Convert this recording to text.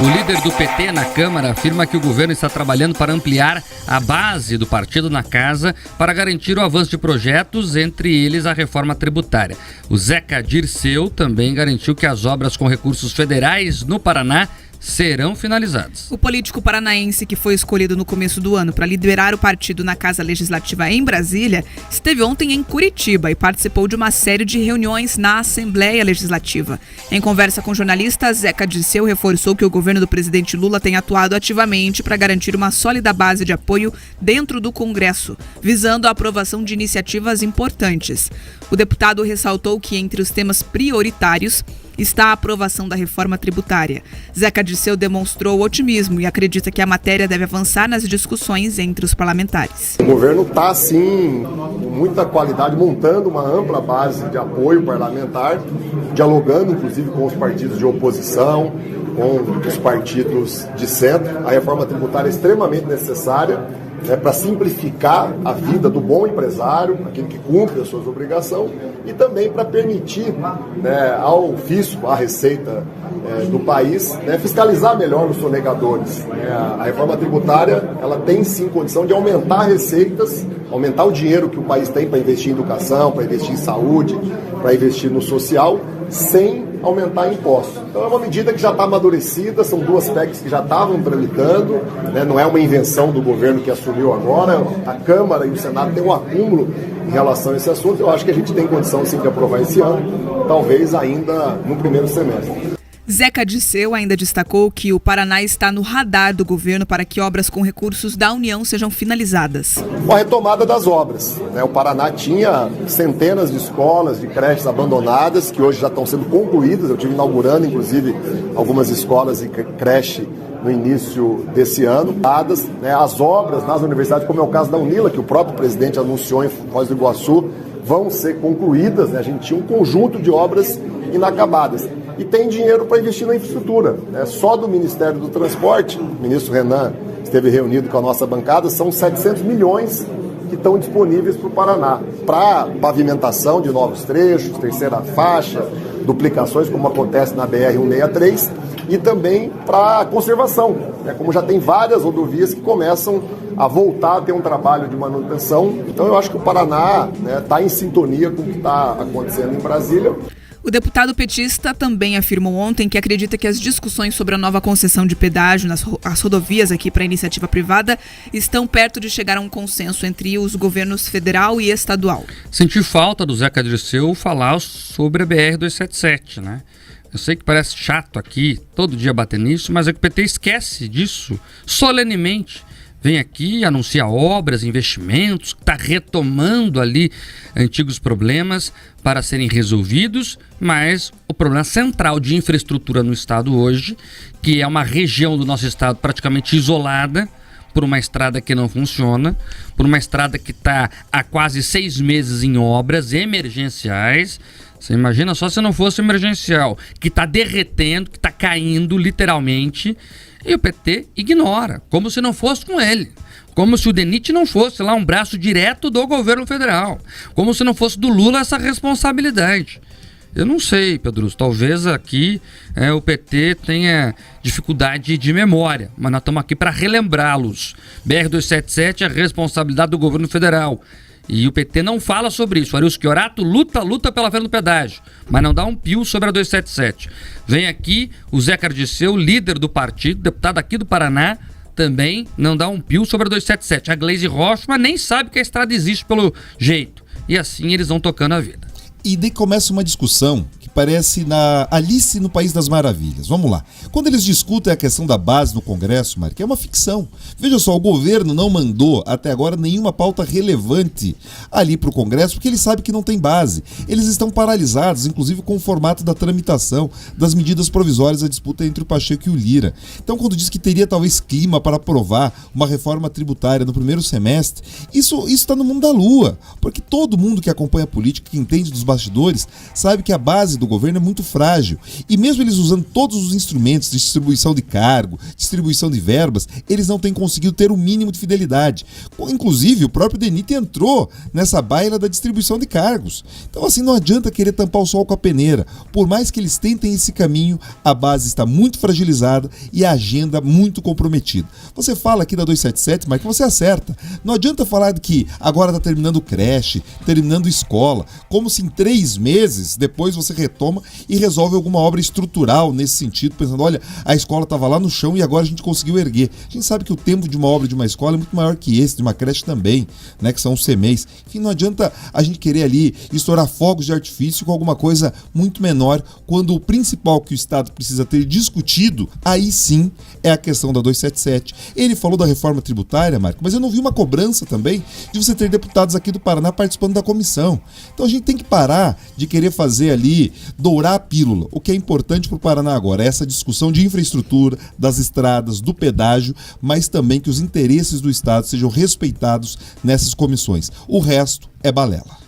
O líder do PT na Câmara afirma que o governo está trabalhando para ampliar a base do partido na casa para garantir o avanço de projetos, entre eles a reforma tributária. O Zeca Dirceu também garantiu que as obras com recursos federais no Paraná serão finalizadas. O político paranaense que foi escolhido no começo do ano para liderar o partido na Casa Legislativa em Brasília esteve ontem em Curitiba e participou de uma série de reuniões na Assembleia Legislativa. Em conversa com jornalistas, Zeca Dirceu reforçou que o governo do presidente Lula tem atuado ativamente para garantir uma sólida base de apoio dentro do Congresso, visando a aprovação de iniciativas importantes. O deputado ressaltou que entre os temas prioritários está a aprovação da reforma tributária. Zeca Dirceu demonstrou otimismo e acredita que a matéria deve avançar nas discussões entre os parlamentares. O governo está, sim, com muita qualidade, montando uma ampla base de apoio parlamentar, dialogando, inclusive, com os partidos de oposição, com os partidos de centro. A reforma tributária é extremamente necessária, para simplificar a vida do bom empresário, aquele que cumpre as suas obrigações, e também para permitir ao fisco, à Receita do país, fiscalizar melhor os sonegadores. A reforma tributária ela tem sim condição de aumentar receitas, aumentar o dinheiro que o país tem para investir em educação, para investir em saúde, para investir no social, sem aumentar impostos. Então é uma medida que já está amadurecida, são duas PECs que já estavam tramitando, não é uma invenção do governo que assumiu agora, a Câmara e o Senado têm um acúmulo em relação a esse assunto. Eu acho que a gente tem condição sim de aprovar esse ano, talvez ainda no primeiro semestre. Zeca Dirceu ainda destacou que o Paraná está no radar do governo para que obras com recursos da União sejam finalizadas. A retomada das obras. O Paraná tinha centenas de escolas, de creches abandonadas, que hoje já estão sendo concluídas. Eu estive inaugurando, inclusive, algumas escolas e creche no início desse ano. As obras nas universidades, como é o caso da Unila, que o próprio presidente anunciou em Foz do Iguaçu, vão ser concluídas. A gente tinha um conjunto de obras inacabadas. E tem dinheiro para investir na infraestrutura. Só do Ministério do Transporte, o ministro Renan esteve reunido com a nossa bancada, são 700 milhões que estão disponíveis para o Paraná, para pavimentação de novos trechos, terceira faixa, duplicações, como acontece na BR-163, e também para conservação, como já tem várias rodovias que começam a voltar a ter um trabalho de manutenção. Então eu acho que o Paraná está em sintonia com o que está acontecendo em Brasília. O deputado petista também afirmou ontem que acredita que as discussões sobre a nova concessão de pedágio nas rodovias aqui para iniciativa privada estão perto de chegar a um consenso entre os governos federal e estadual. Senti falta do Zeca Dirceu falar sobre a BR-277, né? Eu sei que parece chato aqui, todo dia bater nisso, mas é que o PT esquece disso solenemente. Vem aqui, anuncia obras, investimentos, está retomando ali antigos problemas para serem resolvidos, mas o problema central de infraestrutura no estado hoje, que é uma região do nosso estado praticamente isolada por uma estrada que não funciona, por uma estrada que está há quase 6 meses em obras emergenciais. Você imagina só se não fosse emergencial, que está derretendo, que está caindo literalmente. E o PT ignora, como se não fosse com ele. Como se o DENIT não fosse lá um braço direto do governo federal. Como se não fosse do Lula essa responsabilidade. Eu não sei, Pedro, talvez aqui o PT tenha dificuldade de memória, mas nós estamos aqui para relembrá-los. BR-277 é a responsabilidade do governo federal. E o PT não fala sobre isso. Arius Chiorato luta pela venda do pedágio, mas não dá um pio sobre a 277. Vem aqui o Zeca Dirceu, líder do partido, deputado aqui do Paraná, também não dá um pio sobre a 277. A Gleisi Hoffmann nem sabe que a estrada existe pelo jeito. E assim eles vão tocando a vida. E daí começa uma discussão que parece na Alice no País das Maravilhas. Vamos lá. Quando eles discutem a questão da base no Congresso, Mark, é uma ficção. Veja só, o governo não mandou até agora nenhuma pauta relevante ali para o Congresso, porque ele sabe que não tem base. Eles estão paralisados, inclusive com o formato da tramitação das medidas provisórias da disputa entre o Pacheco e o Lira. Então, quando diz que teria talvez clima para aprovar uma reforma tributária no primeiro semestre, isso está no mundo da lua. Porque todo mundo que acompanha a política, que entende dos bastidores, sabe que a base do governo é muito frágil. E mesmo eles usando todos os instrumentos de distribuição de cargo, distribuição de verbas, eles não têm conseguido ter o mínimo de fidelidade. Inclusive, o próprio DENIT entrou nessa baila da distribuição de cargos. Então, assim, não adianta querer tampar o sol com a peneira. Por mais que eles tentem esse caminho, a base está muito fragilizada e a agenda muito comprometida. Você fala aqui da 277, mas que você acerta. Não adianta falar de que agora está terminando creche, terminando escola, como se em 3 meses depois você retoma e resolve alguma obra estrutural nesse sentido, pensando, olha, a escola estava lá no chão e agora a gente conseguiu erguer. A gente sabe que o tempo de uma obra de uma escola é muito maior que esse, de uma creche também, né, que são os CMEs. Enfim, não adianta a gente querer ali estourar fogos de artifício com alguma coisa muito menor, quando o principal que o Estado precisa ter discutido, aí sim é a questão da 277. Ele falou da reforma tributária, Marco, mas eu não vi uma cobrança também de você ter deputados aqui do Paraná participando da comissão. Então a gente tem que parar de querer fazer ali, dourar a pílula. O que é importante para o Paraná agora é essa discussão de infraestrutura, das estradas, do pedágio, mas também que os interesses do Estado sejam respeitados nessas comissões. O resto é balela.